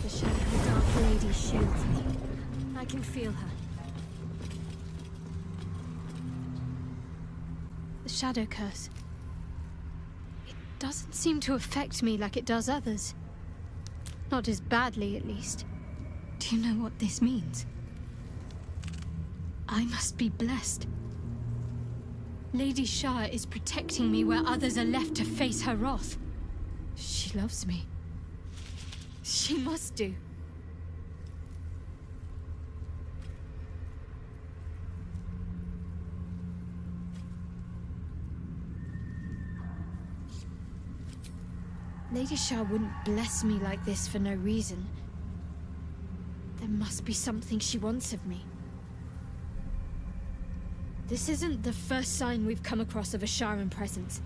The shadow the Dark Lady shields me. I can feel her. The shadow curse. It doesn't seem to affect me like it does others. Not as badly, at least. Do you know what this means? I must be blessed. Lady Shah is protecting me where others are left to face her wrath. She loves me. She must do. Lady Shah wouldn't bless me like this for no reason. There must be something she wants of me. This isn't the first sign we've come across of a Sharan presence.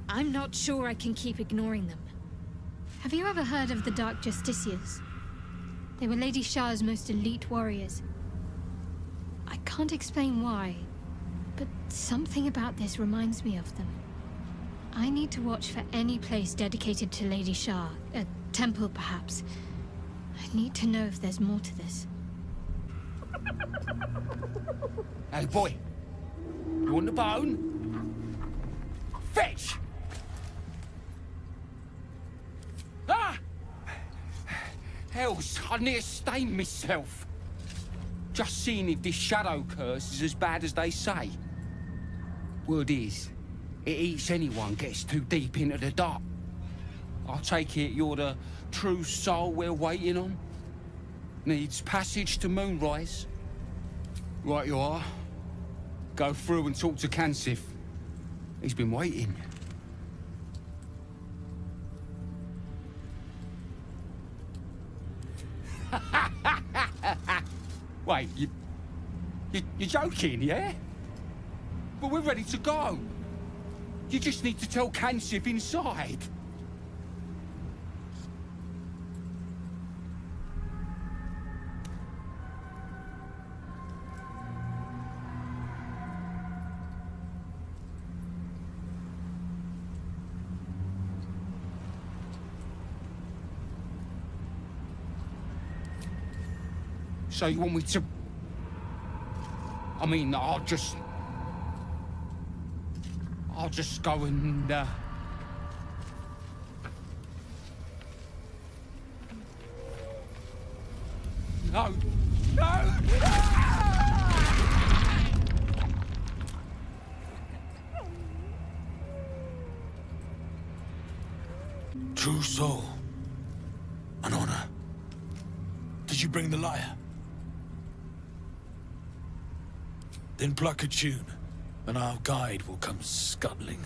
I'm not sure I can keep ignoring them. Have you ever heard of the Dark Justiciars? They were Lady Shah's most elite warriors. I can't explain why, but something about this reminds me of them. I need to watch for any place dedicated to Lady Shah, a temple perhaps. I need to know if there's more to this. Hey boy, you want the bone? Fetch! Ah! Hells, I near stained myself. Just seeing if this shadow curse is as bad as they say. Word is, it eats anyone gets too deep into the dark. I take it you're the true soul we're waiting on? Needs passage to Moonrise? Right you are. Go through and talk to Kansif. He's been waiting. Wait, you're joking, yeah? But we're ready to go. You just need to tell Kansif inside. So you want me to... I mean, I'll just go and, No. No! True soul. An honor. Did you bring the lyre? Then pluck a tune, and our guide will come scuttling.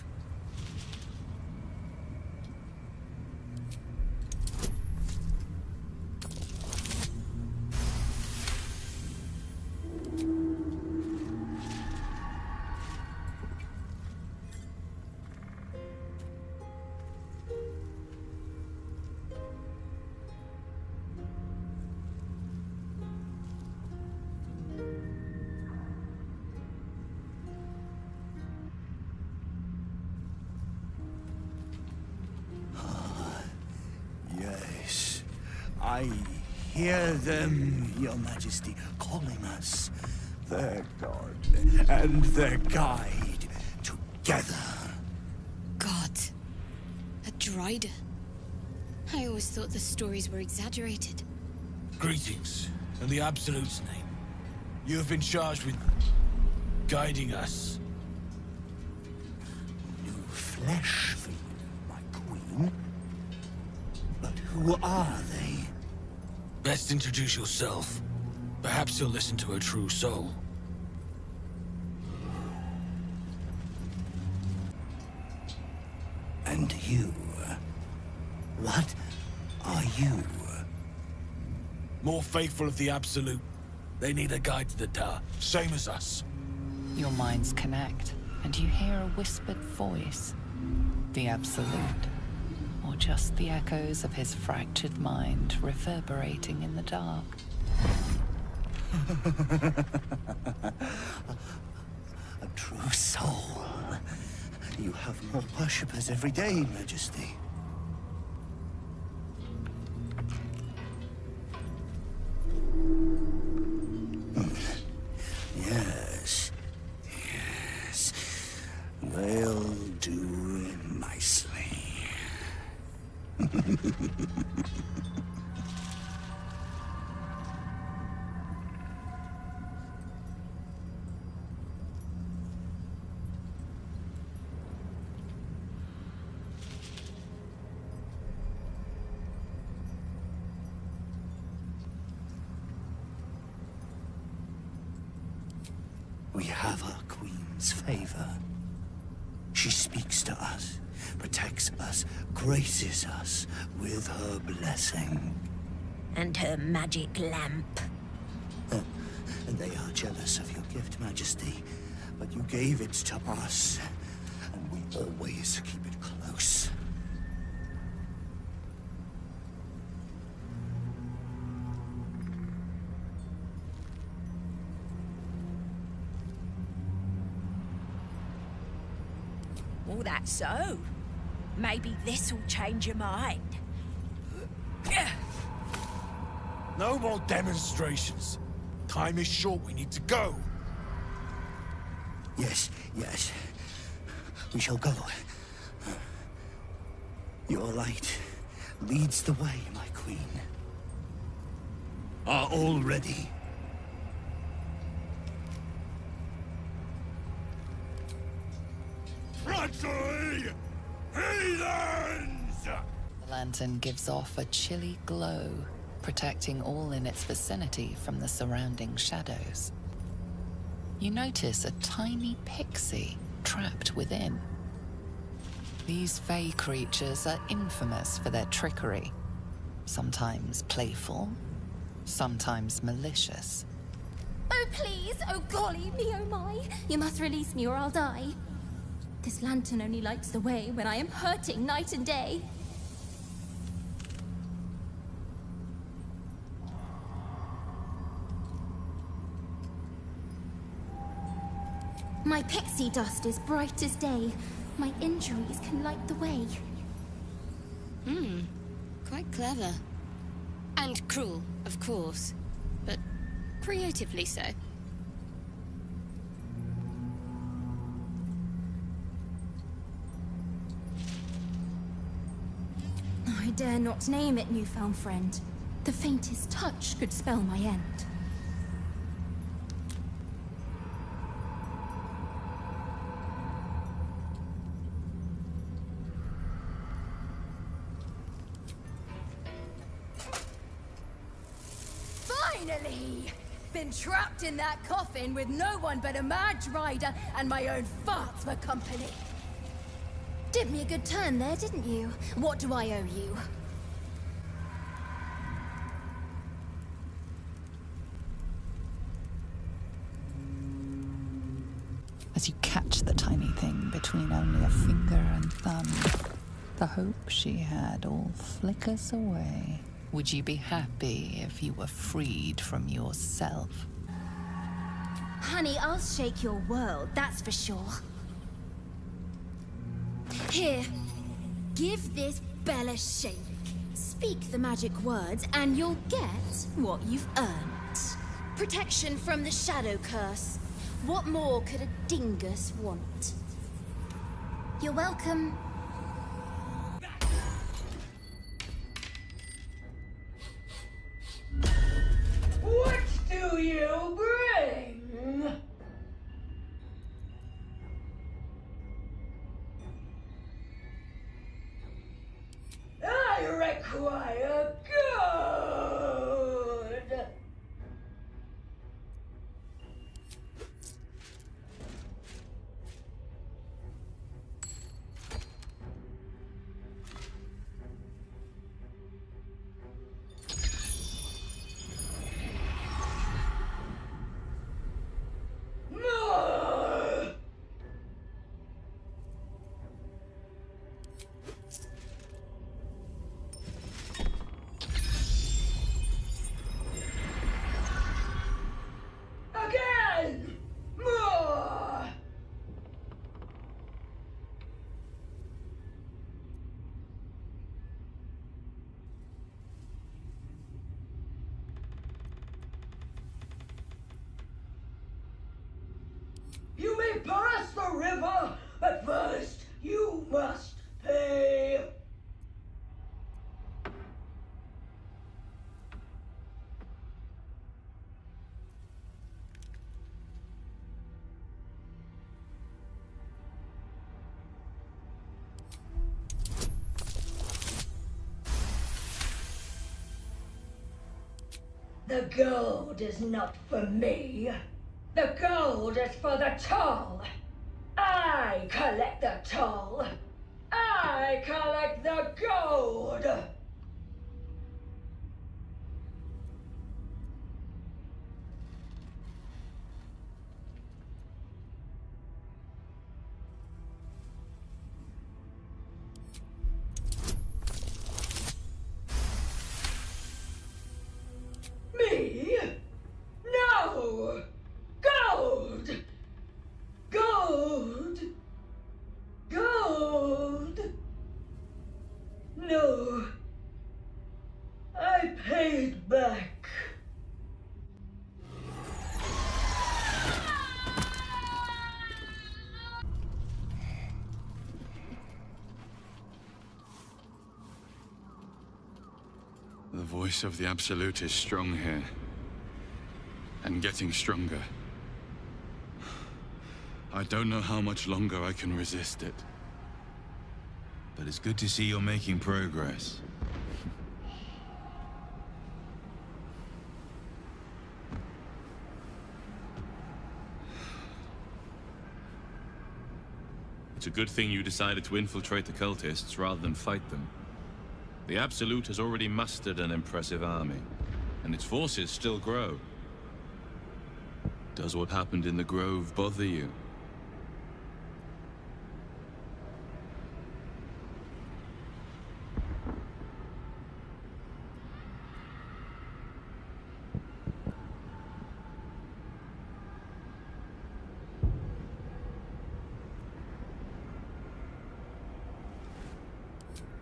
I hear them, Your Majesty, calling us, their god and their guide, together. God. A Drider. I always thought the stories were exaggerated. Greetings, in the Absolute's name. You have been charged with guiding us. New flesh for you, my queen. But who are they? Best introduce yourself. Perhaps you'll listen to a true soul. And you? What are you? More faithful of the Absolute. They need a guide to the tower, same as us. Your minds connect, and you hear a whispered voice. The Absolute. Or just the echoes of his fractured mind reverberating in the dark. A true soul. You have more worshippers every day, Majesty. We have our queen's favor. She speaks to us, protects us, graces us with her blessing. And her magic lamp. And they are jealous of your gift, Majesty. But you gave it to us, and we always keep it close. Oh, that's so. Maybe this'll change your mind. No more demonstrations. Time is short, we need to go. Yes, yes. We shall go. Your light leads the way, my queen. Are all ready? Treachery! Heathens! The lantern gives off a chilly glow, protecting all in its vicinity from the surrounding shadows. You notice a tiny pixie trapped within. These fey creatures are infamous for their trickery. Sometimes playful, sometimes malicious. Oh please, oh golly me oh my, you must release me or I'll die. This lantern only lights the way when I am hurting night and day. My pixie dust is bright as day. My injuries can light the way. Quite clever. And cruel, of course. But creatively so. I dare not name it, newfound friend. The faintest touch could spell my end. Finally! Been trapped in that coffin with no one but a Mad Rider and my own farts for company. Did me a good turn there, didn't you? What do I owe you? As you catch the tiny thing between only a finger and thumb, the hope she had all flickers away. Would you be happy if you were freed from yourself? Honey, I'll shake your world, that's for sure. Here, give this bell a shake. Speak the magic words and you'll get what you've earned. Protection from the shadow curse. What more could a dingus want? You're welcome. What do you bring? I require good. More. Again! More! You may pass the river, but first you must pay. The gold is not for me. The gold is for the toll. I collect the toll. I collect the gold. Me? No! Gold! Gold! Gold! No. I paid back. The voice of the Absolute is strong here. And getting stronger. I don't know how much longer I can resist it. But it's good to see you're making progress. It's a good thing you decided to infiltrate the cultists rather than fight them. The Absolute has already mustered an impressive army, and its forces still grow. Does what happened in the Grove bother you?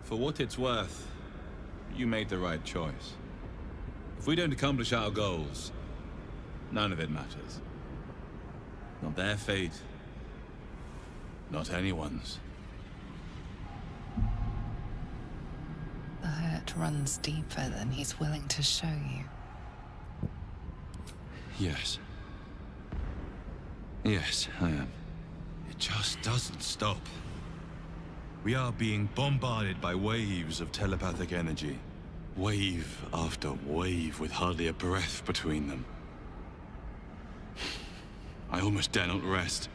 For what it's worth, you made the right choice. If we don't accomplish our goals, none of it matters. Not their fate, not anyone's. The hurt runs deeper than he's willing to show you. Yes. Yes, I am. It just doesn't stop. We are being bombarded by waves of telepathic energy. Wave after wave with hardly a breath between them. I almost dare not rest.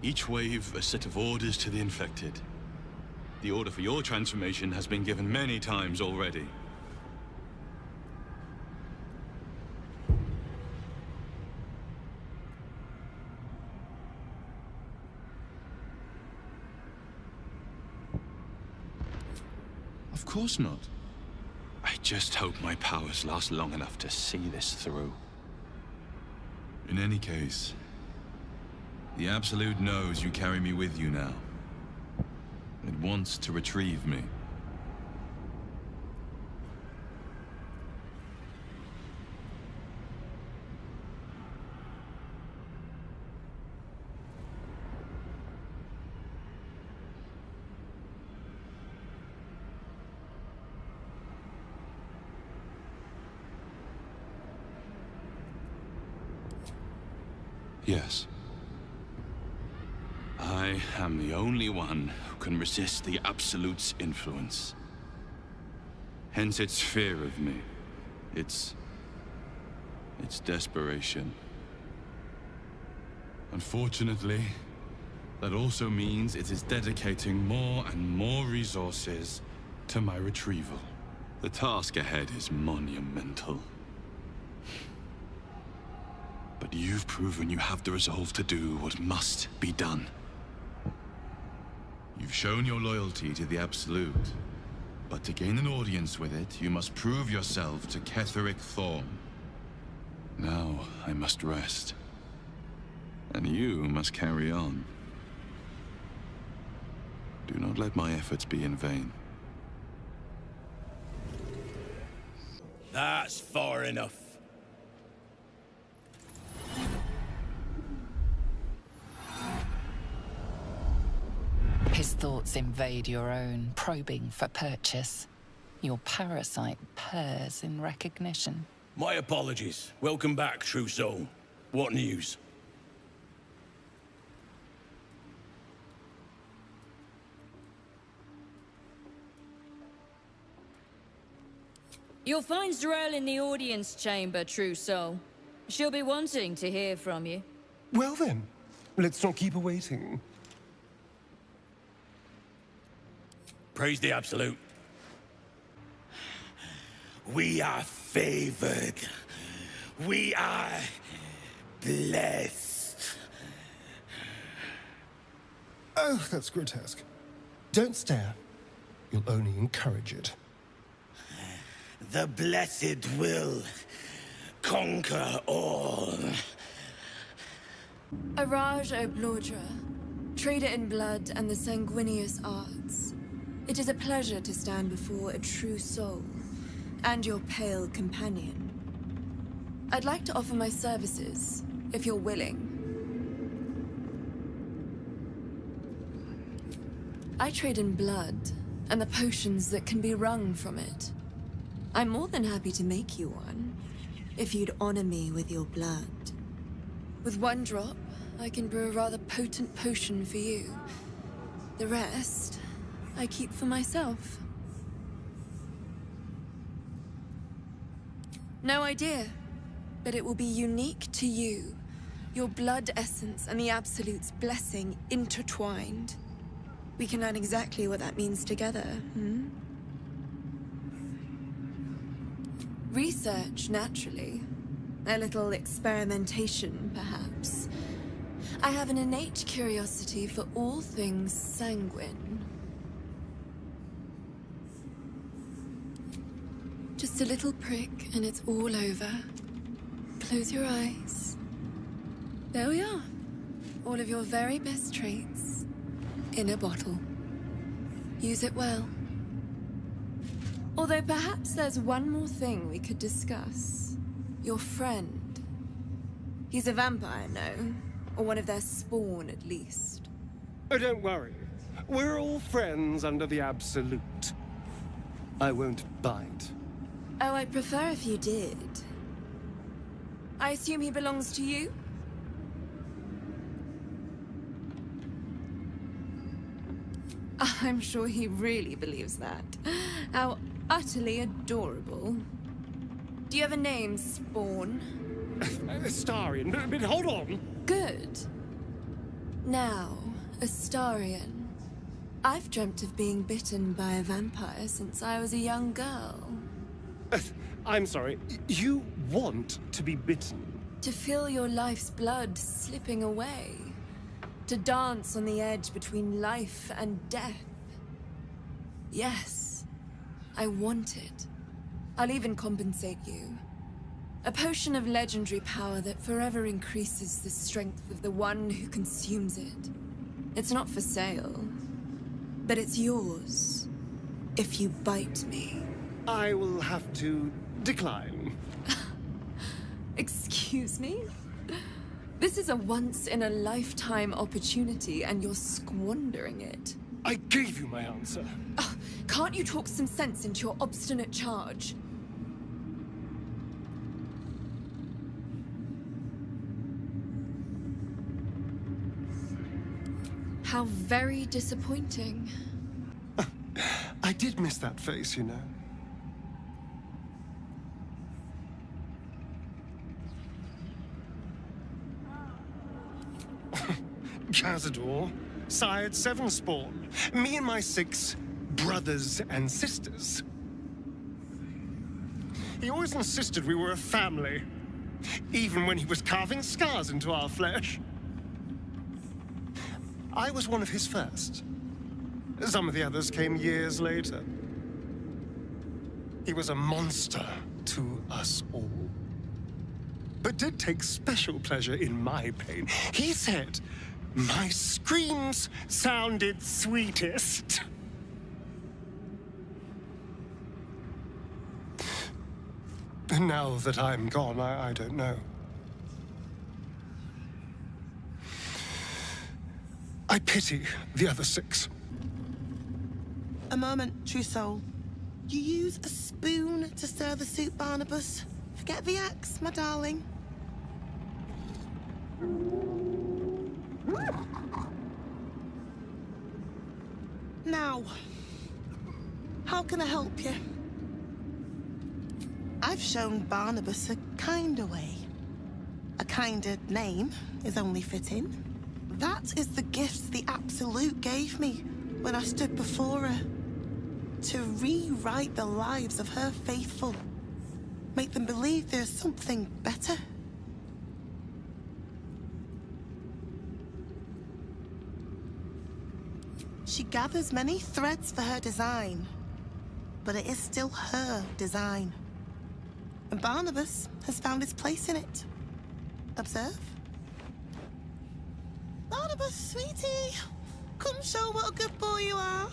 Each wave a set of orders to the infected. The order for your transformation has been given many times already. Of course not. I just hope my powers last long enough to see this through. In any case, the Absolute knows you carry me with you now. It wants to retrieve me. Yes. I am the only one who can resist the Absolute's influence. Hence its fear of me. Its desperation. Unfortunately, that also means it is dedicating more and more resources to my retrieval. The task ahead is monumental. But you've proven you have the resolve to do what must be done. You've shown your loyalty to the Absolute, but to gain an audience with it, you must prove yourself to Ketheric Thorm. Now I must rest, and you must carry on. Do not let my efforts be in vain. That's far enough. His thoughts invade your own, probing for purchase. Your parasite purrs in recognition. My apologies. Welcome back, true soul. What news? You'll find Z'rell in the audience chamber, true soul. She'll be wanting to hear from you. Well then, let's not keep her waiting. Praise the Absolute. We are favored. We are blessed. Oh, that's grotesque. Don't stare. You'll only encourage it. The blessed will conquer all. Araj Oblordra, trader in blood and the sanguineous arts. It is a pleasure to stand before a true soul, and your pale companion. I'd like to offer my services, if you're willing. I trade in blood, and the potions that can be wrung from it. I'm more than happy to make you one, if you'd honor me with your blood. With one drop, I can brew a rather potent potion for you. The rest, I keep for myself. No idea, but it will be unique to you. Your blood essence and the Absolute's blessing intertwined. We can learn exactly what that means together, Research, naturally. A little experimentation, perhaps. I have an innate curiosity for all things sanguine. Just a little prick and it's all over. Close your eyes. There we are. All of your very best traits in a bottle. Use it well. Although perhaps there's one more thing we could discuss. Your friend. He's a vampire, no? Or one of their spawn, at least. Oh, don't worry. We're all friends under the Absolute. I won't bite. Oh, I'd prefer if you did. I assume he belongs to you? I'm sure he really believes that. How utterly adorable. Do you have a name, Spawn? Astarion, but hold on. Good. Now, Astarion. I've dreamt of being bitten by a vampire since I was a young girl. I'm sorry, you want to be bitten? To feel your life's blood slipping away. To dance on the edge between life and death. Yes, I want it. I'll even compensate you. A potion of legendary power that forever increases the strength of the one who consumes it. It's not for sale, but it's yours, if you bite me. I will have to decline. Excuse me? This is a once-in-a-lifetime opportunity, and you're squandering it. I gave you my answer. Can't you talk some sense into your obstinate charge? How very disappointing. I did miss that face, you know. Cazador sired 7 spawn. Me and my 6 brothers and sisters. He always insisted we were a family, even when he was carving scars into our flesh. I was one of his first. Some of the others came years later. He was a monster to us all, but did take special pleasure in my pain. He said my screams sounded sweetest. And now that I'm gone, I don't know. I pity the other 6. A moment, true soul. You use a spoon to stir the soup, Barnabas. Forget the axe, my darling. Now, how can I help you? I've shown Barnabas a kinder way. A kinder name is only fitting. That is the gift the Absolute gave me when I stood before her. To rewrite the lives of her faithful. Make them believe there's something better. She gathers many threads for her design, but it is still her design. And Barnabas has found his place in it. Observe. Barnabas, sweetie, come show what a good boy you are.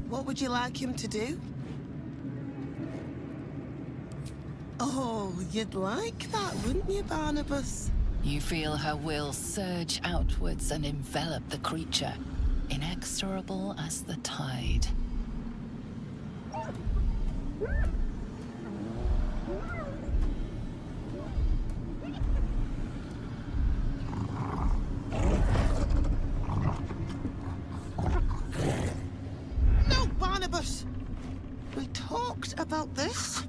What would you like him to do? Oh, you'd like that, wouldn't you, Barnabas? You feel her will surge outwards and envelop the creature, inexorable as the tide. No, Barnabas! We talked about this.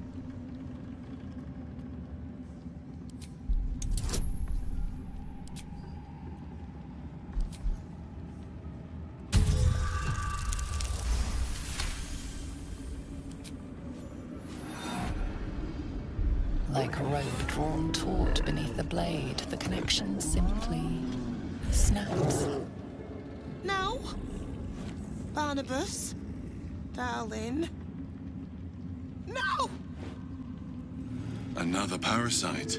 Like a rope drawn taut beneath the blade, the connection simply snaps. No. Barnabas, darling. No! Another parasite.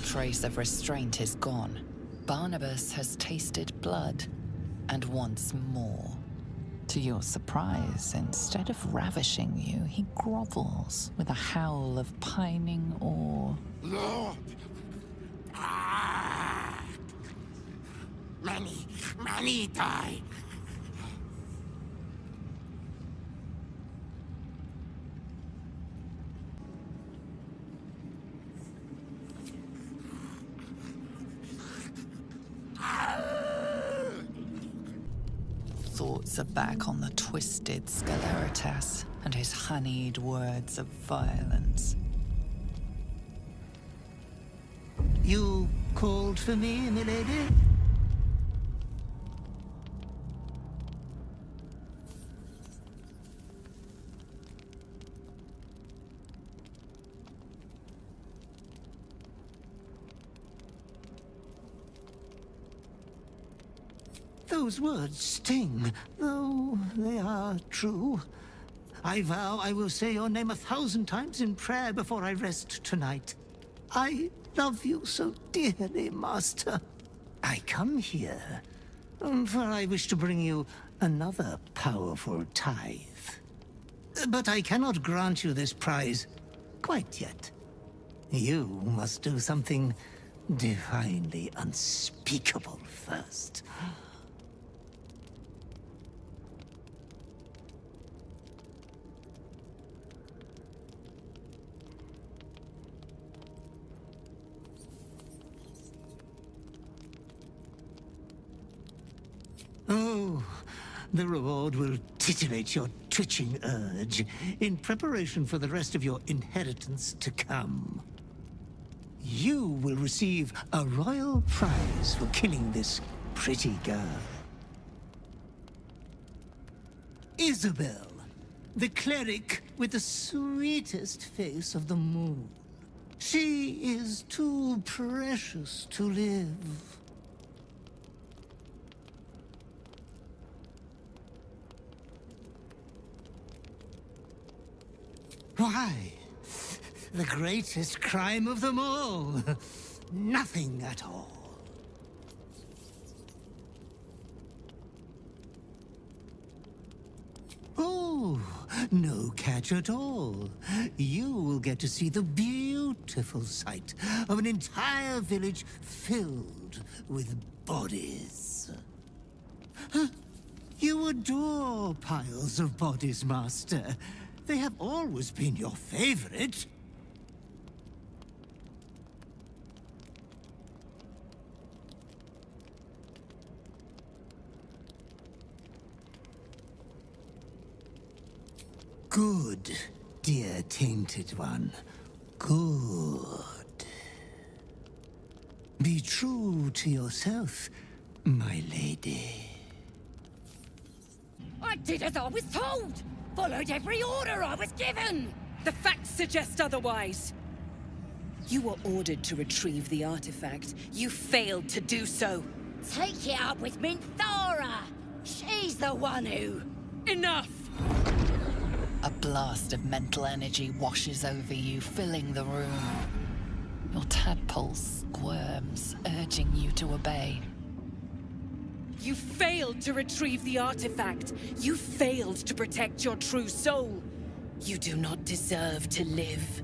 Trace of restraint is gone. Barnabas has tasted blood and wants more. To your surprise, instead of ravishing you, he grovels with a howl of pining awe. Lord! Many die. Thoughts are back on the twisted Scaleritas and his honeyed words of violence. You called for me, milady? Those words sting, though they are true. I vow I will say your name 1,000 times in prayer before I rest tonight. I love you so dearly, Master. I come here, for I wish to bring you another powerful tithe. But I cannot grant you this prize quite yet. You must do something divinely unspeakable first. Oh, the reward will titillate your twitching urge in preparation for the rest of your inheritance to come. You will receive a royal prize for killing this pretty girl. Isabel, the cleric with the sweetest face of the moon. She is too precious to live. Why? The greatest crime of them all. Nothing at all. Oh, no catch at all. You will get to see the beautiful sight of an entire village filled with bodies. Huh? You adore piles of bodies, Master. They have always been your favorite. Good, dear Tainted One. Good. Be true to yourself, my lady. I did as I was told! Followed every order I was given! The facts suggest otherwise. You were ordered to retrieve the artifact. You failed to do so. Take it up with Minthara! She's the one who... Enough! A blast of mental energy washes over you, filling the room. Your tadpole squirms, urging you to obey. You failed to retrieve the artifact. You failed to protect your true soul. You do not deserve to live.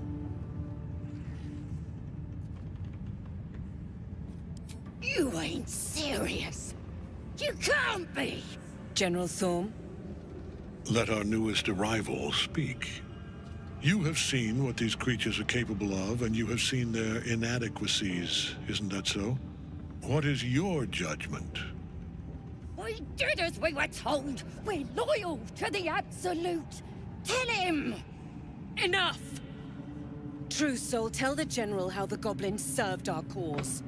You ain't serious. You can't be! General Thorm? Let our newest arrival speak. You have seen what these creatures are capable of, and you have seen their inadequacies, isn't that so? What is your judgment? We did as we were told! We're loyal to the Absolute! Tell him! Enough! True Soul, tell the General how the goblins served our cause.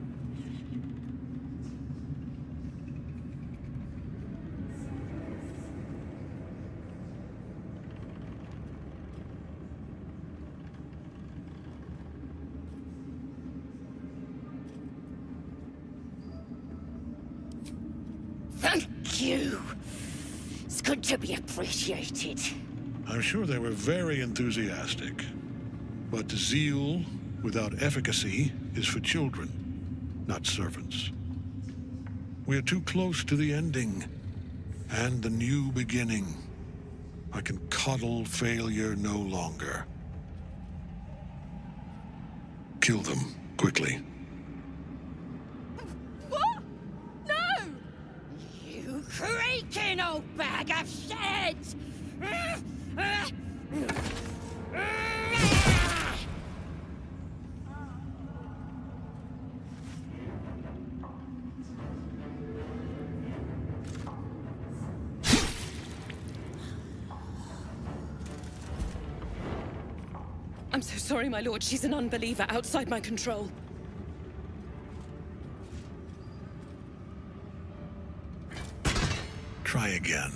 Thank you! It's good to be appreciated. I'm sure they were very enthusiastic. But zeal without efficacy is for children, not servants. We are too close to the ending, and the new beginning. I can coddle failure no longer. Kill them, quickly. What? No! You creaking old bag of shit! I'm so sorry, my lord. She's an unbeliever outside my control. Try again.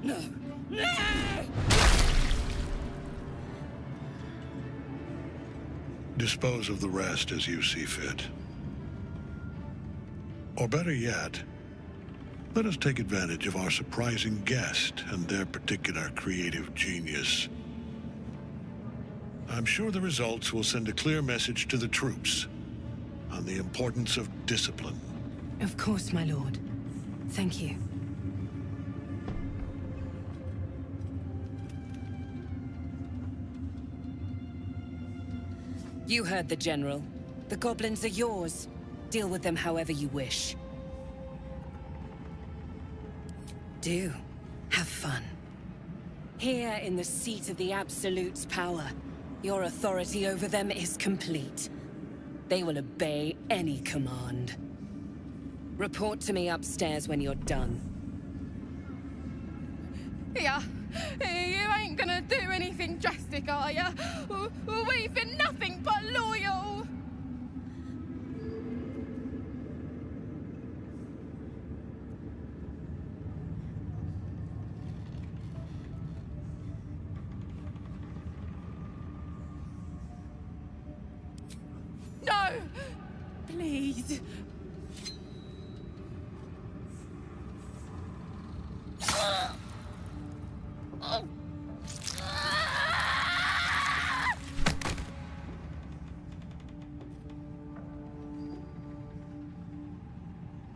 No! No! Dispose of the rest as you see fit. Or better yet, let us take advantage of our surprising guest and their particular creative genius. I'm sure the results will send a clear message to the troops on the importance of discipline. Of course, my lord. Thank you. You heard the General. The goblins are yours. Deal with them however you wish. Do. Have fun. Here in the seat of the Absolute's power, your authority over them is complete. They will obey any command. Report to me upstairs when you're done. Yeah, you ain't gonna do anything drastic, are ya? We've been nothing but loyal! No! Please!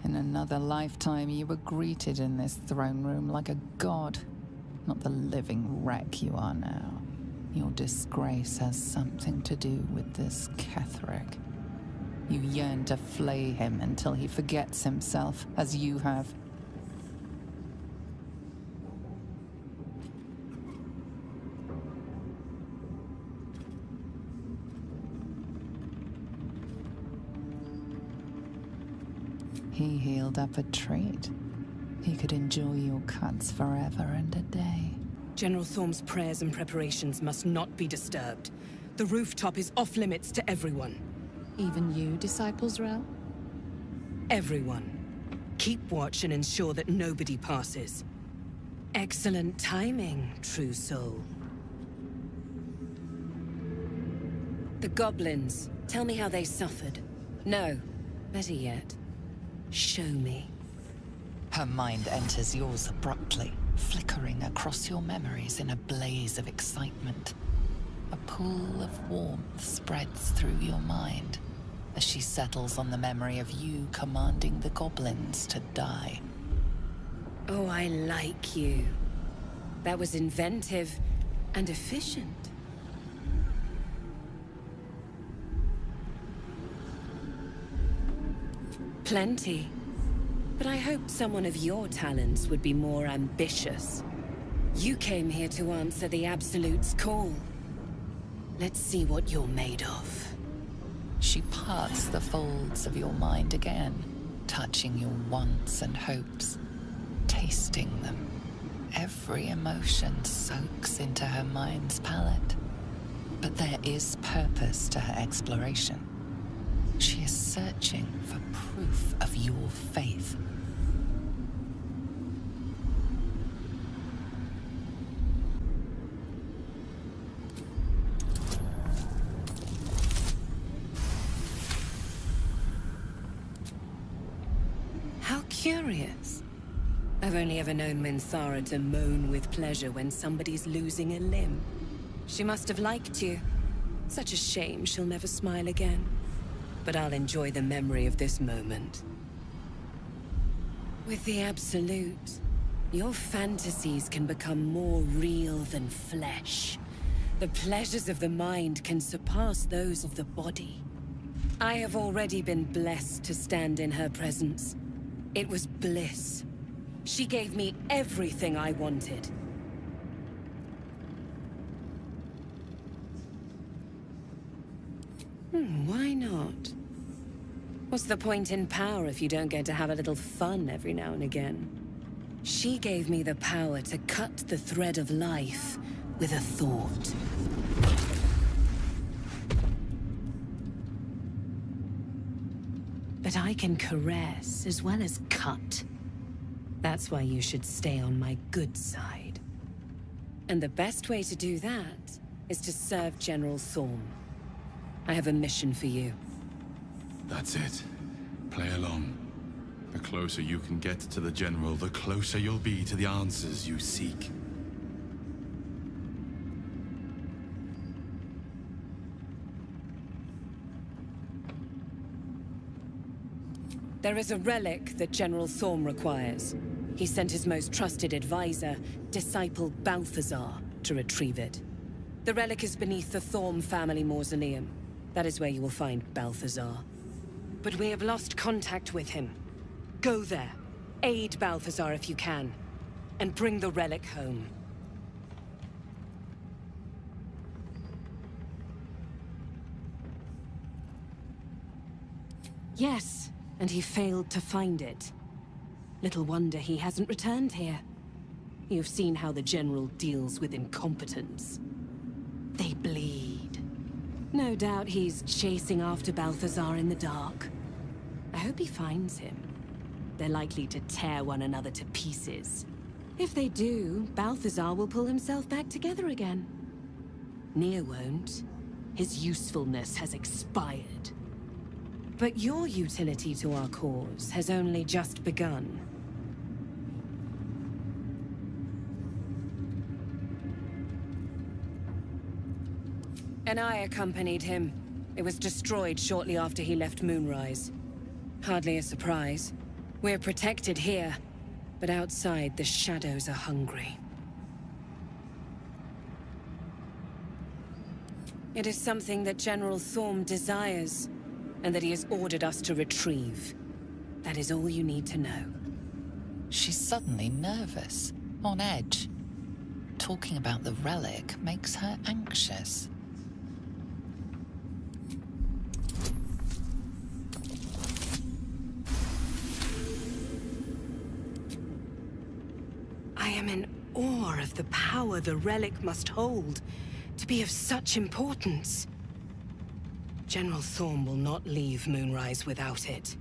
In another lifetime, you were greeted in this throne room like a god, not the living wreck you are now. Your disgrace has something to do with this Ketheric. You yearn to flay him until he forgets himself, as you have. healed up a treat. He could enjoy your cuts forever and a day. General Thorm's prayers and preparations must not be disturbed. The rooftop is off limits to everyone. Even you, Disciples Rel? Everyone. Keep watch and ensure that nobody passes. Excellent timing, true soul. The goblins. Tell me how they suffered. No, better yet, show me. Her mind enters yours abruptly, flickering across your memories in a blaze of excitement. A pool of warmth spreads through your mind as she settles on the memory of you commanding the goblins to die. Oh, I like you. That was inventive and efficient. Plenty. But I hoped someone of your talents would be more ambitious. You came here to answer the Absolute's call. Let's see what you're made of. She parts the folds of your mind again, touching your wants and hopes, tasting them. Every emotion soaks into her mind's palette. But there is purpose to her exploration. She is searching for proof of your faith. How curious. I've only ever known Minthara to moan with pleasure when somebody's losing a limb. She must have liked you. Such a shame she'll never smile again. But I'll enjoy the memory of this moment. With the Absolute, your fantasies can become more real than flesh. The pleasures of the mind can surpass those of the body. I have already been blessed to stand in her presence. It was bliss. She gave me everything I wanted. Why not? What's the point in power if you don't get to have a little fun every now and again? She gave me the power to cut the thread of life with a thought. But I can caress as well as cut. That's why you should stay on my good side. And the best way to do that is to serve General Thorm. I have a mission for you. That's it. Play along. The closer you can get to the General, the closer you'll be to the answers you seek. There is a relic that General Thorm requires. He sent his most trusted advisor, Disciple Balthazar, to retrieve it. The relic is beneath the Thorm family mausoleum. That is where you will find Balthazar. But we have lost contact with him. Go there, aid Balthazar if you can, and bring the relic home. Yes, and he failed to find it. Little wonder he hasn't returned here. You've seen how the General deals with incompetence. They bleed. No doubt he's chasing after Balthazar in the dark. I hope he finds him. They're likely to tear one another to pieces. If they do, Balthazar will pull himself back together again. Nier won't. His usefulness has expired. But your utility to our cause has only just begun. And I accompanied him. It was destroyed shortly after he left Moonrise. Hardly a surprise. We're protected here, but outside the shadows are hungry. It is something that General Thorm desires, and that he has ordered us to retrieve. That is all you need to know. She's suddenly nervous, on edge. Talking about the relic makes her anxious. I am in awe of the power the relic must hold to be of such importance. General Thorm will not leave Moonrise without it.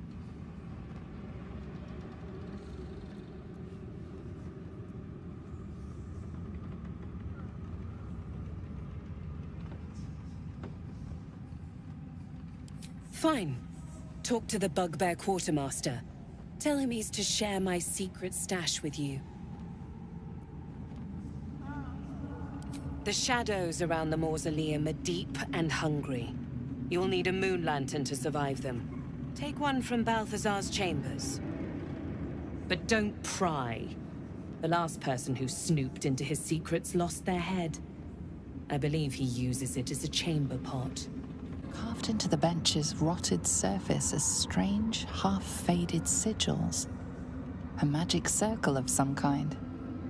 Fine. Talk to the Bugbear Quartermaster. Tell him he's to share my secret stash with you. The shadows around the mausoleum are deep and hungry. You'll need a moon lantern to survive them. Take one from Balthazar's chambers. But don't pry. The last person who snooped into his secrets lost their head. I believe he uses it as a chamber pot. Carved into the bench's rotted surface are strange, half-faded sigils. A magic circle of some kind,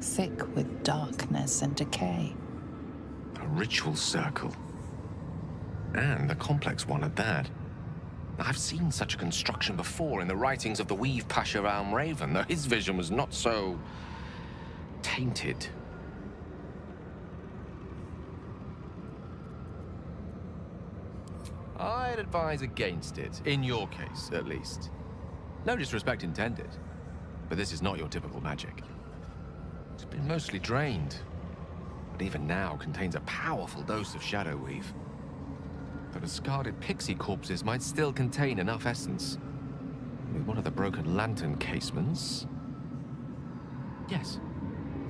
thick with darkness and decay. A ritual circle. And a complex one at that. I've seen such a construction before in the writings of the Weave Pasha Raven, though his vision was not so tainted. I'd advise against it, in your case, at least. No disrespect intended, but this is not your typical magic. It's been mostly drained, but even now contains a powerful dose of shadow weave. The discarded pixie corpses might still contain enough essence. With one of the broken lantern casements... Yes,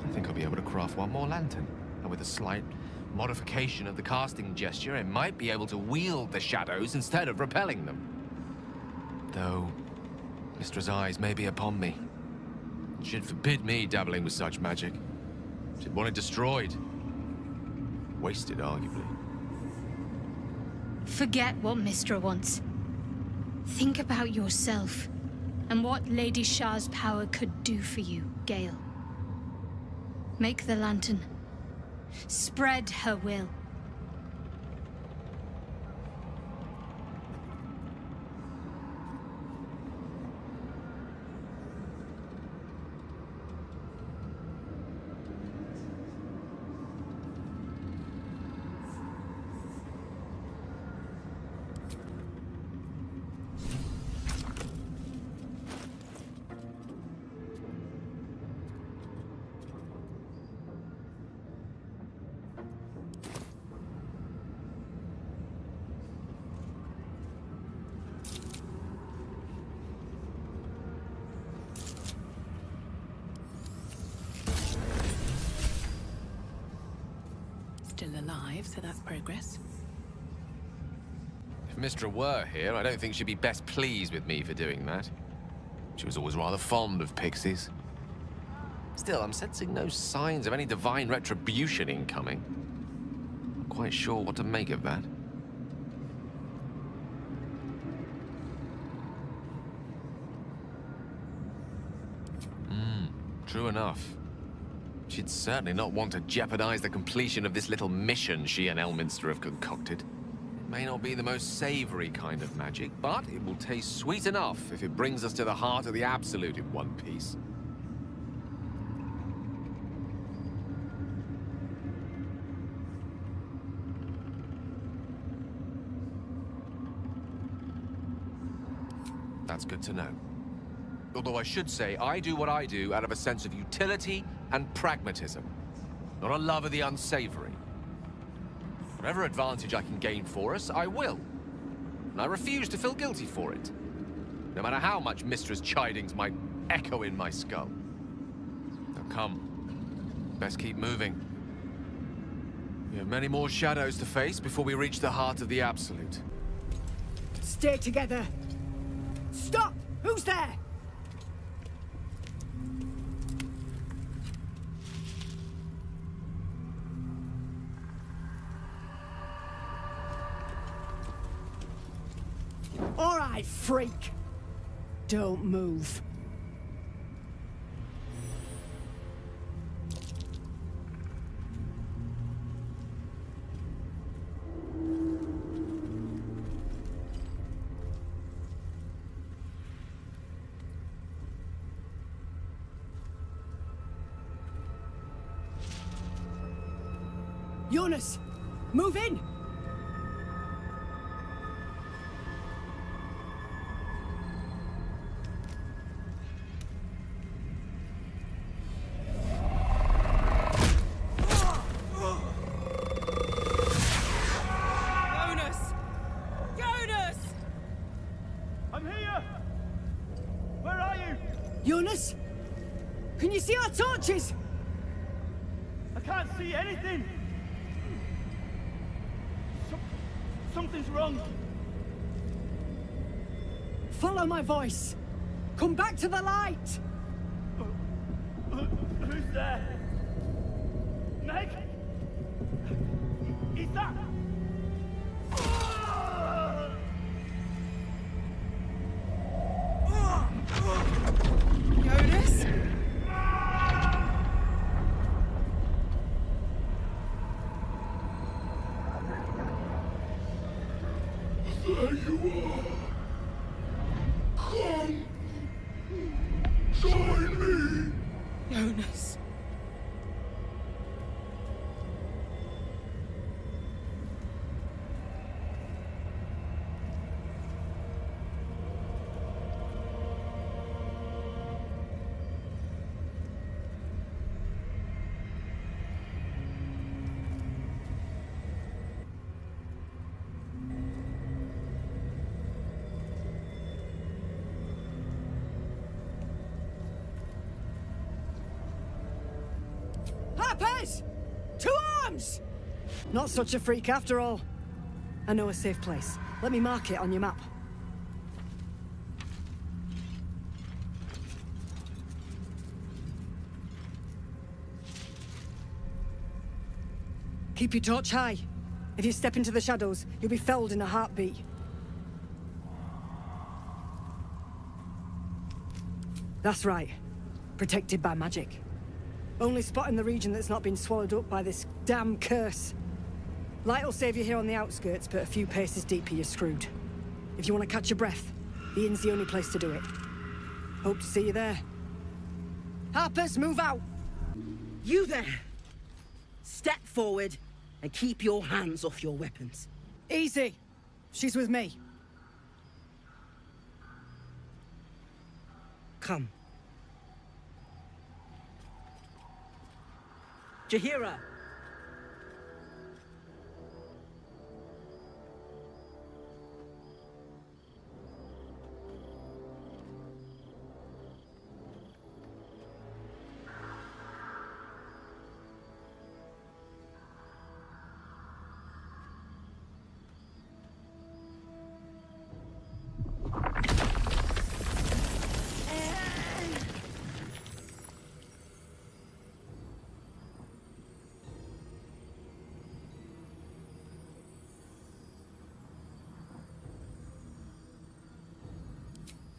I think I'll be able to craft one more lantern, and with a slight modification of the casting gesture, it might be able to wield the shadows instead of repelling them. Though, Mistra's eyes may be upon me. She'd forbid me dabbling with such magic. She'd want it destroyed. Wasted, arguably. Forget what Mistra wants. Think about yourself, and what Lady Shah's power could do for you, Gale. Make the lantern. Spread her will. Still alive, so that's progress. If Mistra were here, I don't think she'd be best pleased with me for doing that. She was always rather fond of pixies. Still, I'm sensing no signs of any divine retribution incoming. Not quite sure what to make of that. True enough. She'd certainly not want to jeopardize the completion of this little mission she and Elminster have concocted. It may not be the most savory kind of magic, but it will taste sweet enough if it brings us to the heart of the Absolute in one piece. That's good to know. Although I should say, I do what I do out of a sense of utility and pragmatism, not a love of the unsavory. Whatever advantage I can gain for us, I will. And I refuse to feel guilty for it, no matter how much Mistra's chidings might echo in my skull. Now come, best keep moving. We have many more shadows to face before we reach the heart of the Absolute. Stay together! Stop! Who's there? All right, freak. Don't move. Jonas, move in! Jonas? Can you see our torches? I can't see anything! Something's wrong. Follow my voice. Come back to the light! Who's there? Meg? Is that... Jonas? There you are. Come. Join me. Jonas. Harpers! To arms! Not such a freak after all. I know a safe place. Let me mark it on your map. Keep your torch high. If you step into the shadows, you'll be felled in a heartbeat. That's right. Protected by magic. Only spot in the region that's not been swallowed up by this damn curse. Light will save you here on the outskirts, but a few paces deeper you're screwed. If you want to catch your breath, the inn's the only place to do it. Hope to see you there. Harpers, move out! You there! Step forward and keep your hands off your weapons. Easy. She's with me. Come. Jahira!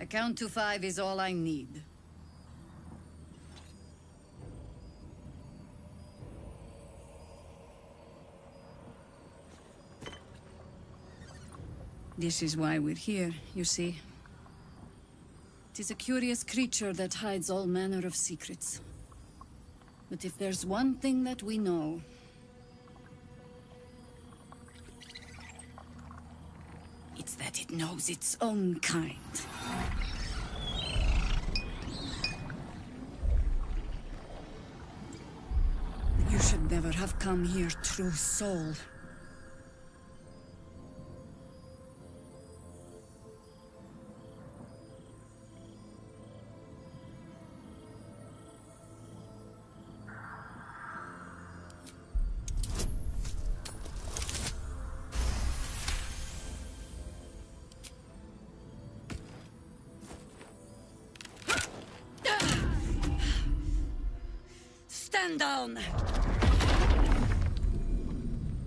A count to 5 is all I need. This is why we're here, you see. It is a curious creature that hides all manner of secrets. But if there's one thing that we know, it's that it knows its own kind. You should never have come here, true soul. Stand down!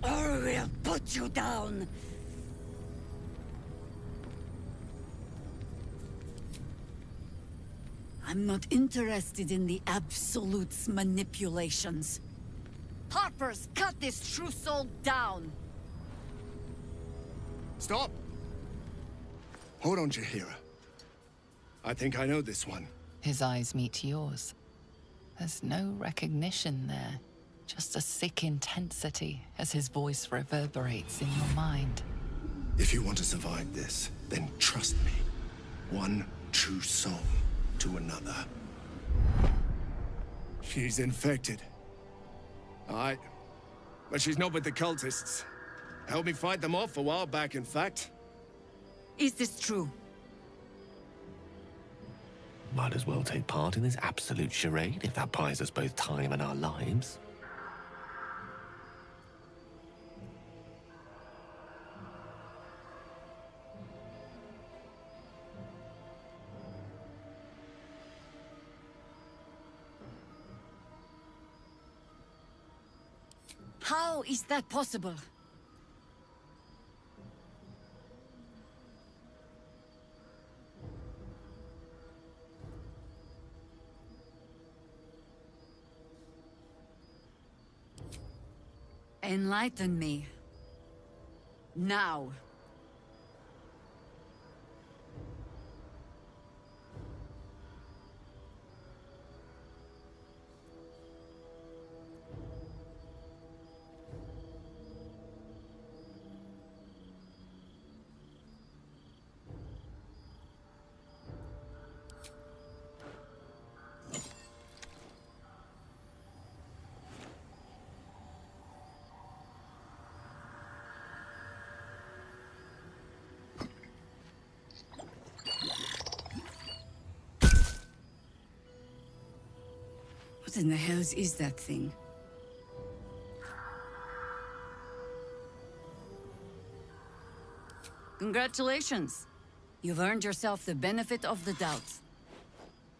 Or we'll put you down! I'm not interested in the Absolute's manipulations. Harpers, cut this true soul down! Stop! Hold on, Jahira. I think I know this one. His eyes meet yours. There's no recognition there. Just a sick intensity as his voice reverberates in your mind. If you want to survive this, then trust me. One true soul to another. She's infected. Aye. But she's not with the cultists. Helped me fight them off a while back, in fact. Is this true? Might as well take part in this absolute charade if that buys us both time and our lives. How is that possible? Enlighten me. Now. What in the hells is that thing? Congratulations. You've earned yourself the benefit of the doubt.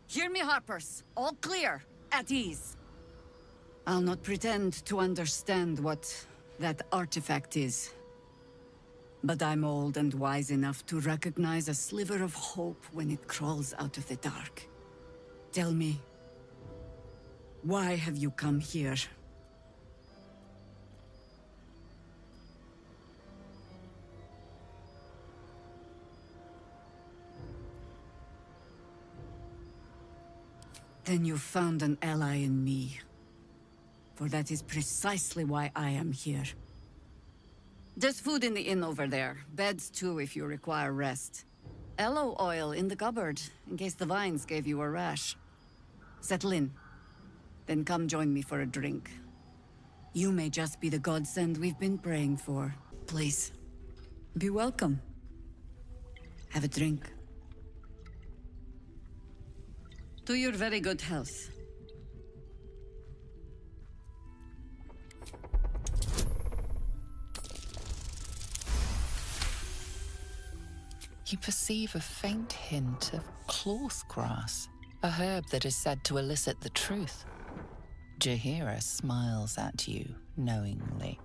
Hear me, Harpers. All clear. At ease. I'll not pretend to understand what that artifact is. But I'm old and wise enough to recognize a sliver of hope when it crawls out of the dark. Tell me, why have you come here? Then you found an ally in me. For that is precisely why I am here. There's food in the inn over there. Beds too if you require rest. Aloe oil in the cupboard, in case the vines gave you a rash. Settle in. Then come join me for a drink. You may just be the godsend we've been praying for. Please, be welcome. Have a drink. To your very good health. You perceive a faint hint of cloth grass, a herb that is said to elicit the truth. Jaheira smiles at you knowingly.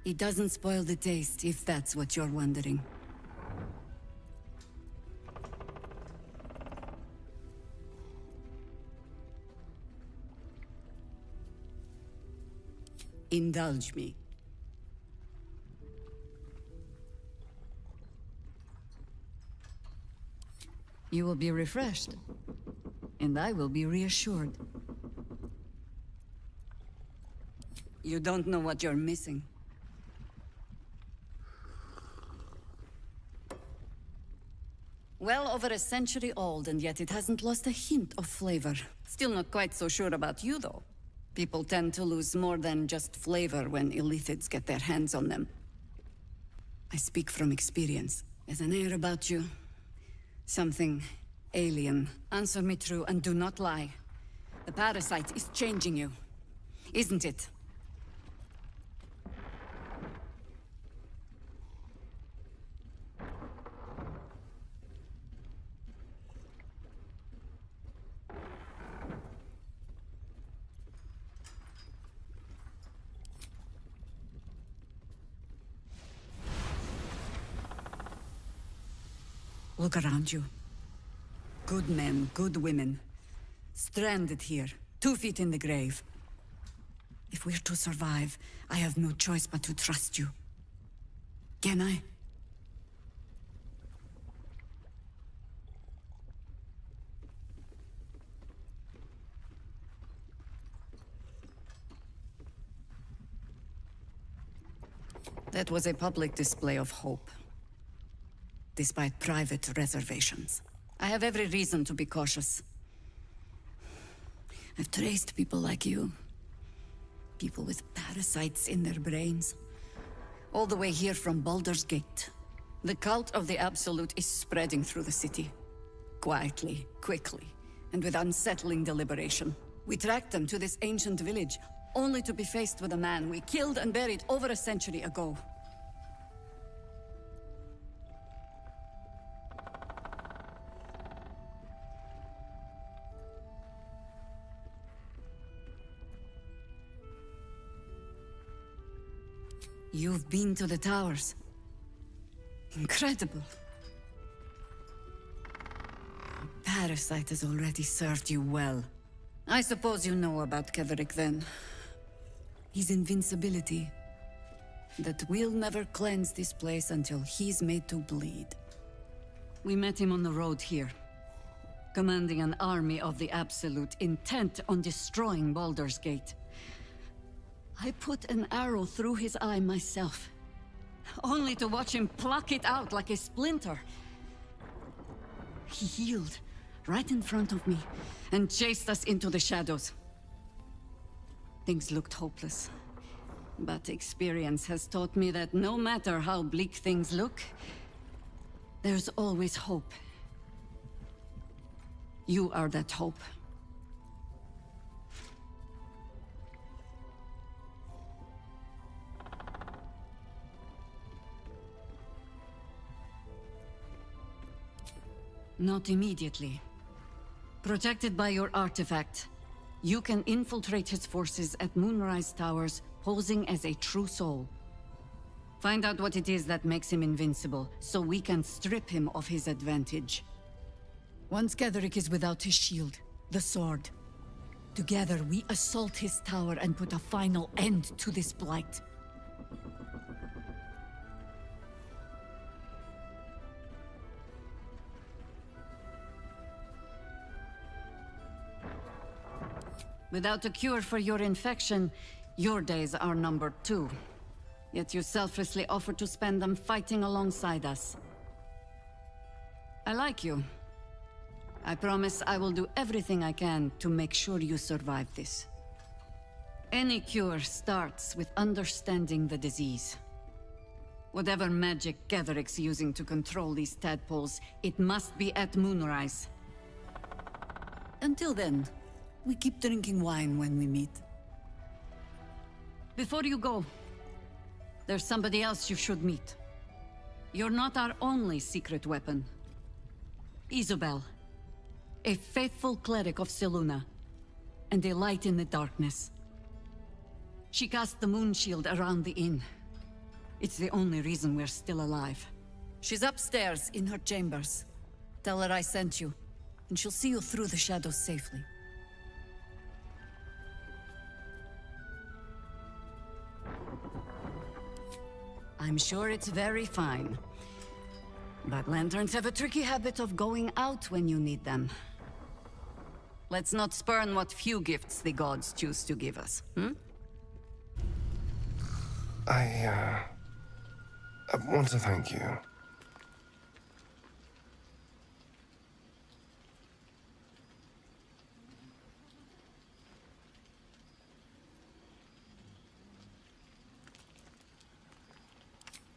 It doesn't spoil the taste, if that's what you're wondering. Indulge me. You will be refreshed, and I will be reassured. You don't know what you're missing. Well over a century old, and yet it hasn't lost a hint of flavor. Still not quite so sure about you, though. People tend to lose more than just flavor when illithids get their hands on them. I speak from experience. There's an air about you. Something alien. Answer me true and do not lie. The parasite is changing you, isn't it? Look around you. Good men, good women. Stranded here, 2 feet in the grave. If we're to survive, I have no choice but to trust you. Can I? That was a public display of hope, despite private reservations. I have every reason to be cautious. I've traced people like you. People with parasites in their brains. All the way here from Baldur's Gate. The cult of the Absolute is spreading through the city. Quietly, quickly, and with unsettling deliberation. We tracked them to this ancient village, only to be faced with a man we killed and buried over a century ago. You've been to the towers. Incredible. Parasite has already served you well. I suppose you know about Ketherick then. His invincibility. That we'll never cleanse this place until he's made to bleed. We met him on the road here, commanding an army of the Absolute, intent on destroying Baldur's Gate. I put an arrow through his eye myself, only to watch him pluck it out like a splinter. He healed right in front of me and chased us into the shadows. Things looked hopeless, but experience has taught me that no matter how bleak things look, there's always hope. You are that hope. Not immediately. Protected by your artifact, you can infiltrate his forces at Moonrise Towers, posing as a true soul. Find out what it is that makes him invincible, so we can strip him of his advantage. Once Ketherick is without his shield, the sword, together we assault his tower and put a final end to this blight. Without a cure for your infection, your days are numbered too. Yet you selflessly offer to spend them fighting alongside us. I like you. I promise I will do everything I can to make sure you survive this. Any cure starts with understanding the disease. Whatever magic Ketherick's using to control these tadpoles, it must be at Moonrise. Until then, we keep drinking wine when we meet. Before you go, there's somebody else you should meet. You're not our only secret weapon. Isobel, a faithful cleric of Selûne, and a light in the darkness. She cast the moon shield around the inn. It's the only reason we're still alive. She's upstairs in her chambers. Tell her I sent you, and she'll see you through the shadows safely. I'm sure it's very fine. But lanterns have a tricky habit of going out when you need them. Let's not spurn what few gifts the gods choose to give us, hmm? I want to thank you.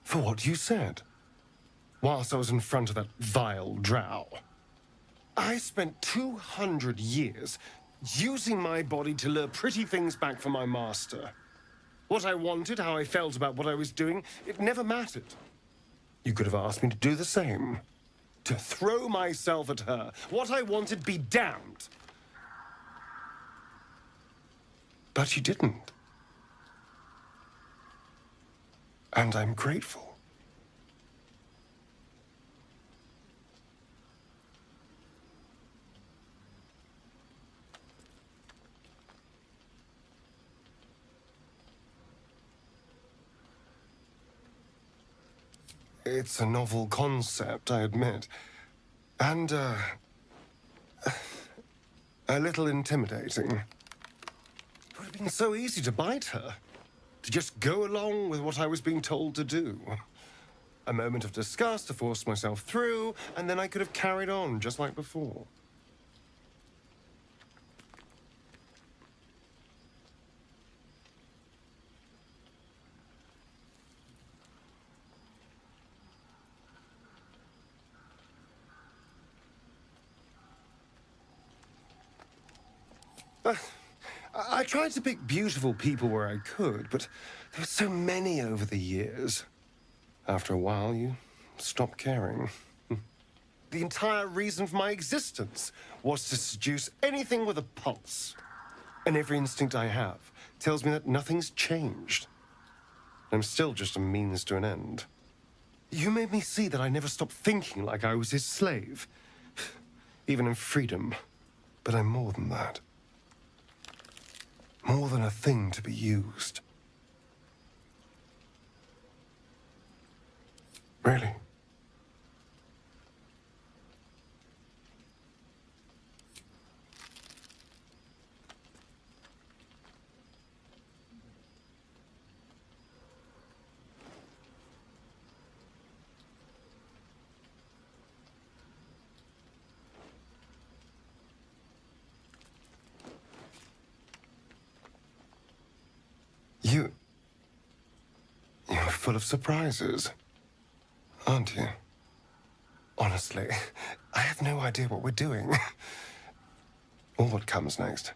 For what you said, whilst I was in front of that vile drow. I spent 200 years using my body to lure pretty things back from my master. What I wanted, how I felt about what I was doing, it never mattered. You could have asked me to do the same. To throw myself at her. What I wanted be damned. But you didn't. And I'm grateful. It's a novel concept, I admit. And, a little intimidating. It would have been so easy to bite her. To just go along with what I was being told to do. A moment of disgust to force myself through, and then I could have carried on just like before. I tried to pick beautiful people where I could, but there were so many over the years. After a while, you stop caring. The entire reason for my existence was to seduce anything with a pulse. And every instinct I have tells me that nothing's changed. I'm still just a means to an end. You made me see that I never stopped thinking like I was his slave. Even in freedom. But I'm more than that. More than a thing to be used. Really? You're full of surprises, aren't you? Honestly, I have no idea what we're doing. Or what comes next.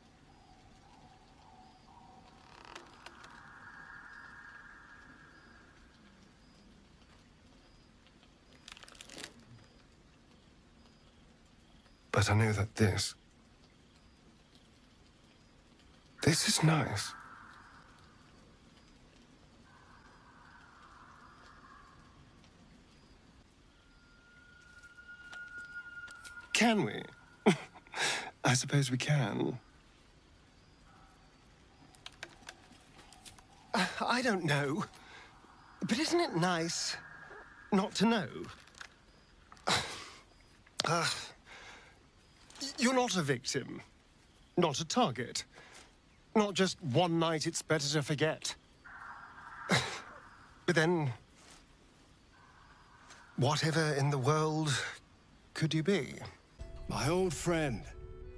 But I know that this is nice. Can we? I suppose we can. I don't know. But isn't it nice not to know? You're not a victim. Not a target. Not just one night it's better to forget. But then, whatever in the world could you be? My old friend.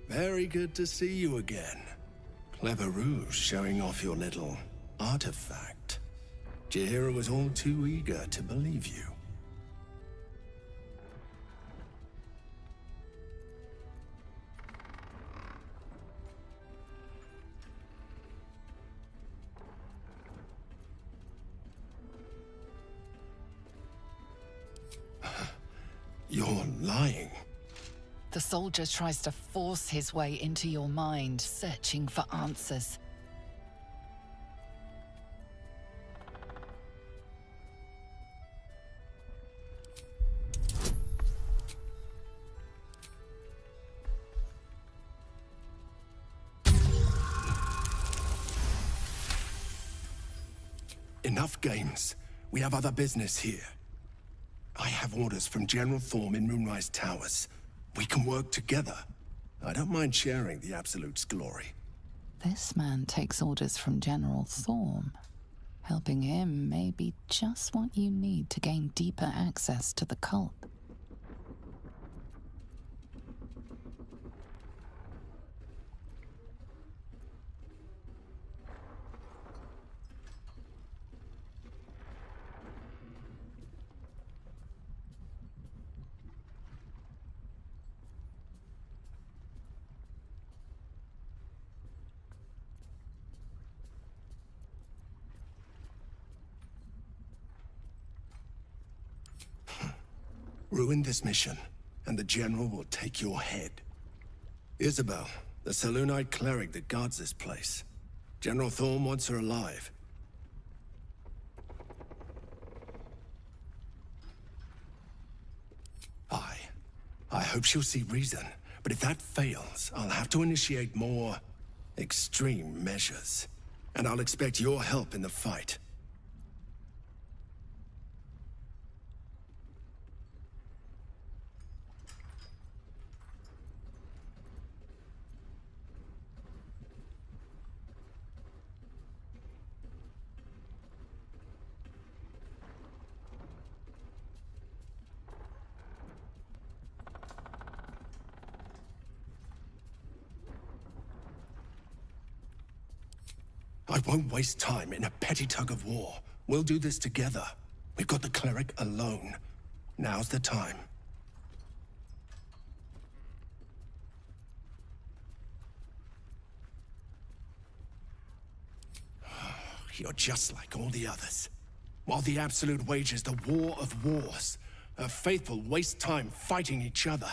Very good to see you again. Clever ruse showing off your little artifact. Jahira was all too eager to believe you. You're lying. The soldier tries to force his way into your mind, searching for answers. Enough games. We have other business here. I have orders from General Thorm in Moonrise Towers. We can work together. I don't mind sharing the Absolute's glory. This man takes orders from General Thorm. Helping him may be just what you need to gain deeper access to the cult. Ruin this mission, and the General will take your head. Isabel, the Selûnite cleric that guards this place. General Thorm wants her alive. I hope she'll see reason, but if that fails, I'll have to initiate more extreme measures. And I'll expect your help in the fight. I won't waste time in a petty tug of war. We'll do this together. We've got the cleric alone. Now's the time. You're just like all the others. While the Absolute wages the war of wars, her faithful waste time fighting each other.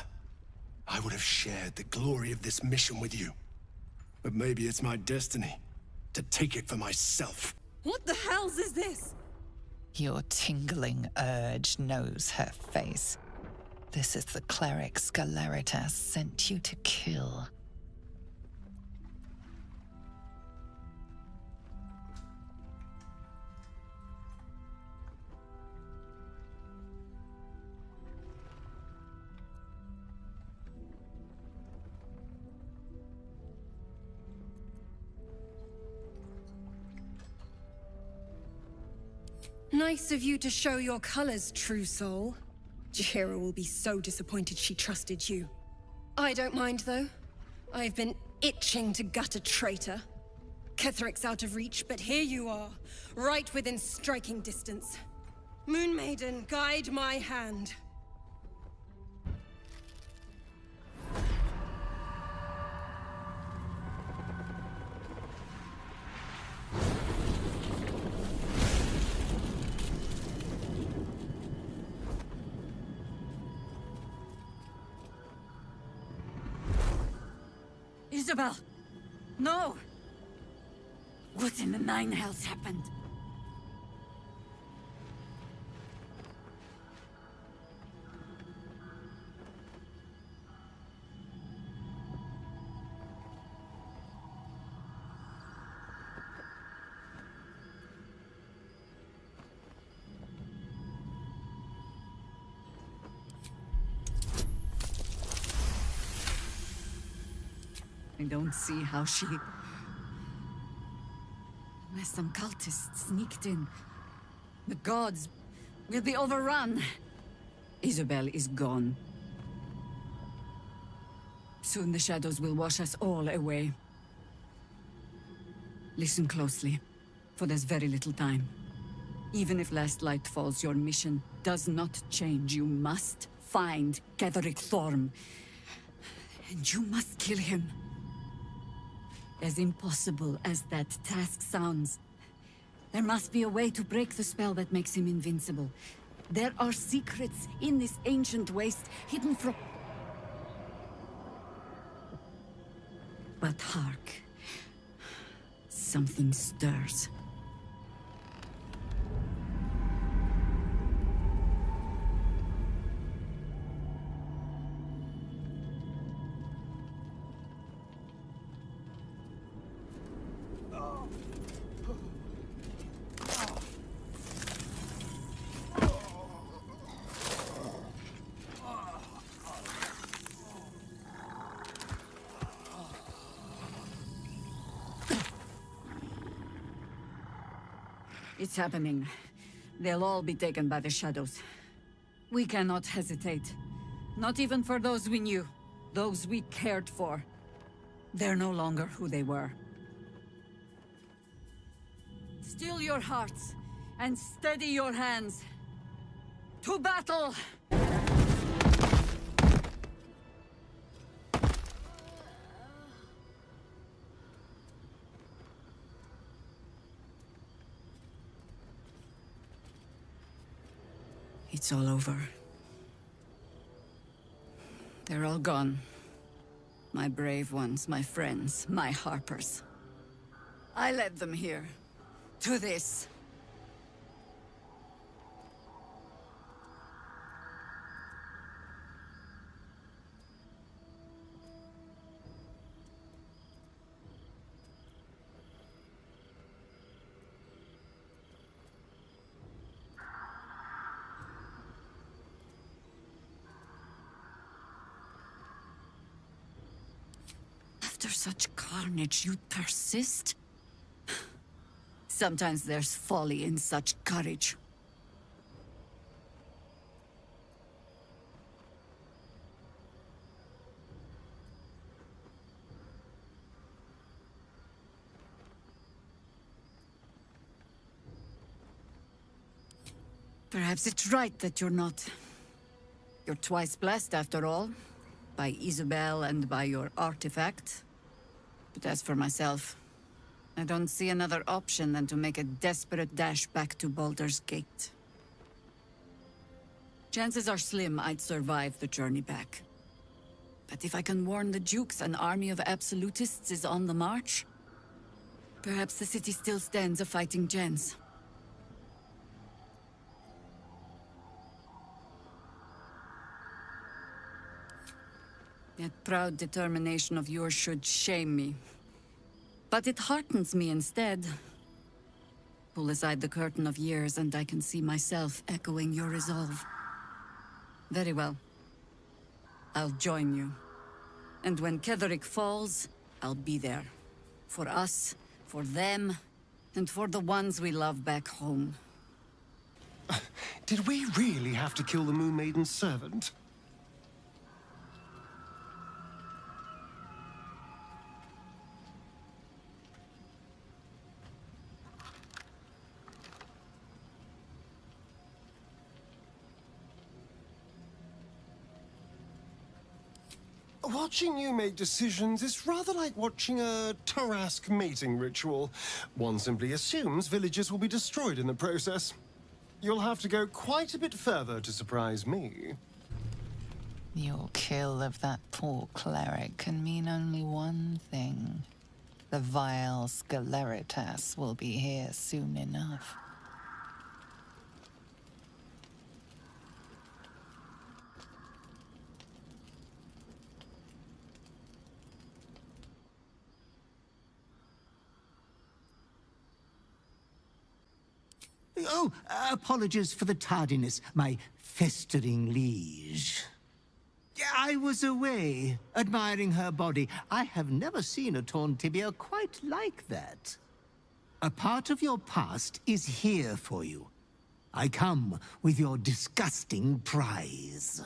I would have shared the glory of this mission with you. But maybe it's my destiny to take it for myself. What the hells is this? Your tingling urge knows her face. This is the cleric Scalaritas sent you to kill. Nice of you to show your colors, true soul. Jahira will be so disappointed she trusted you. I don't mind, though. I've been itching to gut a traitor. Ketheric's out of reach, but here you are, right within striking distance. Moon Maiden, guide my hand. Isabel! No! What in the nine hells happened? I don't see how she... Unless some cultists sneaked in. The gods will be overrun. Isabel is gone. Soon the shadows will wash us all away. Listen closely, for there's very little time. Even if last light falls, your mission does not change. You must find Ketheric Thorm. And you must kill him. As impossible as that task sounds, there must be a way to break the spell that makes him invincible. There are secrets in this ancient waste, hidden from... But hark. Something stirs. It's happening. They'll all be taken by the shadows. We cannot hesitate. Not even for those we knew. Those we cared for. They're no longer who they were. Still your hearts, and steady your hands. To battle! It's all over. They're all gone. My brave ones, my friends, my harpers. I led them here. To this. After such carnage, you persist? Sometimes there's folly in such courage. Perhaps it's right that you're not. You're twice blessed, after all. By Isabel and by your artifact. But as for myself, I don't see another option than to make a desperate dash back to Baldur's Gate. Chances are slim I'd survive the journey back. But if I can warn the Dukes an army of absolutists is on the march, perhaps the city still stands a fighting chance. That proud determination of yours should shame me. But it heartens me instead. Pull aside the curtain of years and I can see myself echoing your resolve. Very well. I'll join you. And when Ketheric falls, I'll be there. For us, for them, and for the ones we love back home. Did we really have to kill the Moon Maiden's servant? Watching you make decisions is rather like watching a Tarask mating ritual. One simply assumes villages will be destroyed in the process. You'll have to go quite a bit further to surprise me. Your kill of that poor cleric can mean only one thing. The vile Sceleritas will be here soon enough. Oh, apologies for the tardiness, my festering liege. I was away, admiring her body. I have never seen a torn tibia quite like that. A part of your past is here for you. I come with your disgusting prize.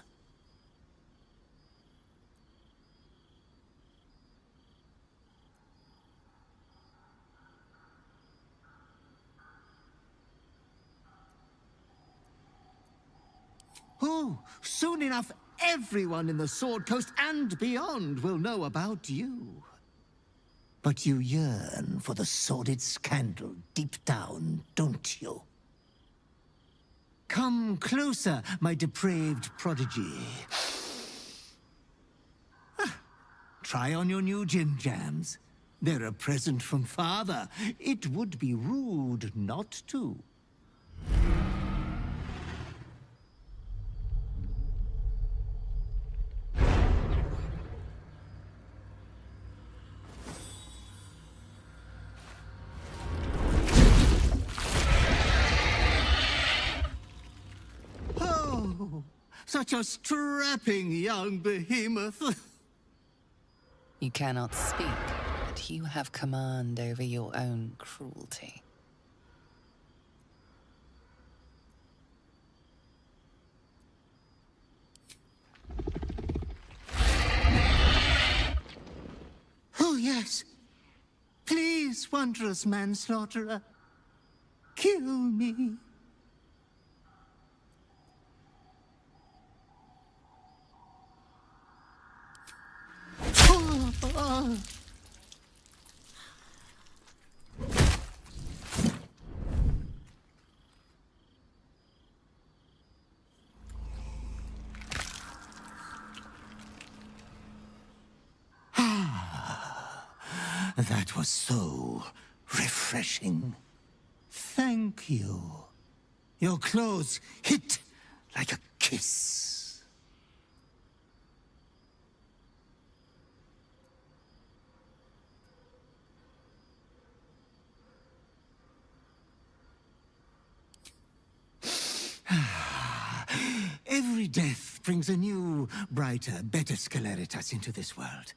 Oh, soon enough, everyone in the Sword Coast and beyond will know about you. But you yearn for the sordid scandal deep down, don't you? Come closer, my depraved prodigy. Try on your new gin jams. They're a present from Father. It would be rude not to. Such a strapping young behemoth. You cannot speak, but you have command over your own cruelty. Oh, yes. Please, wondrous manslaughterer, kill me. That was so refreshing. Thank you. Your clothes hit like a kiss. Every death brings a new, brighter, better Sceleritas into this world.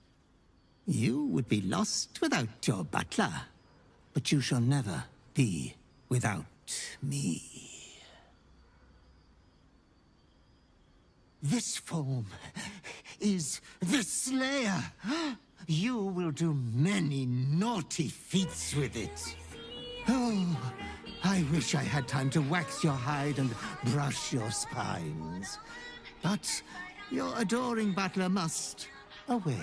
You would be lost without your butler, but you shall never be without me. This form is the Slayer. You will do many naughty feats with it. Oh, I wish I had time to wax your hide and brush your spines. But your adoring butler must away.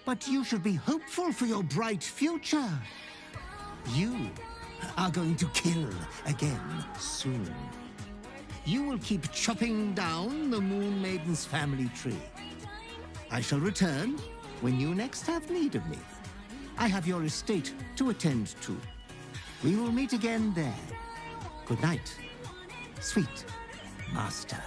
But you should be hopeful for your bright future. You are going to kill again soon. You will keep chopping down the Moon Maiden's family tree. I shall return when you next have need of me. I have your estate to attend to. We will meet again there. Good night, sweet master.